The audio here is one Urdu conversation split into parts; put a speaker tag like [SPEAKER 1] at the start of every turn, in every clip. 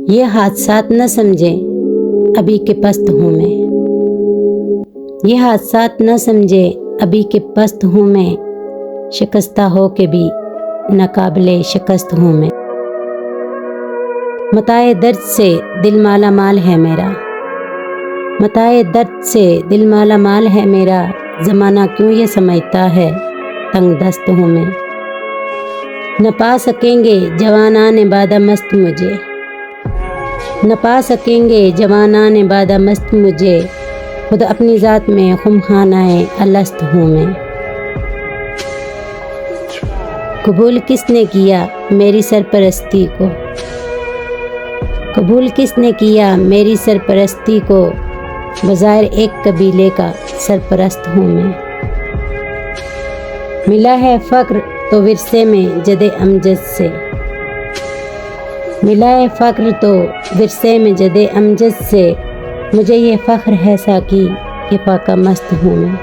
[SPEAKER 1] یہ حادثات نہ سمجھیں ابھی کہ پست ہوں میں، یہ حادثات نہ سمجھے ابھی کہ پست ہوں میں، شکستہ ہو کے بھی ناقابل شکست ہوں میں۔ متاع درد سے دل مالا مال ہے میرا، متاع درد سے دل مالا مال ہے میرا، زمانہ کیوں یہ سمجھتا ہے تنگ دست ہوں میں۔ نہ پا سکیں گے جوانان بادہ مست مجھے، نہ پا سکیں گے جوانان بادہ مست مجھے، خود اپنی ذات میں خم خانہ الست ہوں میں۔ قبول کس نے کیا میری سرپرستی کو، قبول کس نے کیا میری سرپرستی کو، بظاہر ایک قبیلے کا سرپرست ہوں میں۔ ملا ہے فخر تو ورثے میں جد امجد سے، ملا ہے فخر تو ورثے میں جد امجد سے، مجھے یہ فخر ہے ساقی کہ پاکہ مست ہوں میں۔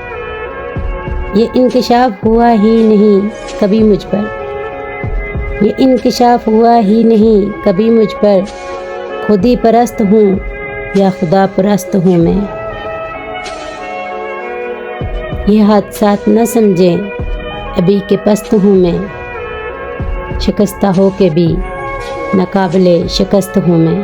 [SPEAKER 1] یہ انکشاف ہوا ہی نہیں کبھی مجھ پر، یہ انکشاف ہوا ہی نہیں کبھی مجھ پر، خودی پرست ہوں یا خدا پرست ہوں میں۔ یہ حادثات نہ سمجھیں ابھی کہ پست ہوں میں، شکستہ ہو کے بھی ناقابل شکست ہوں میں۔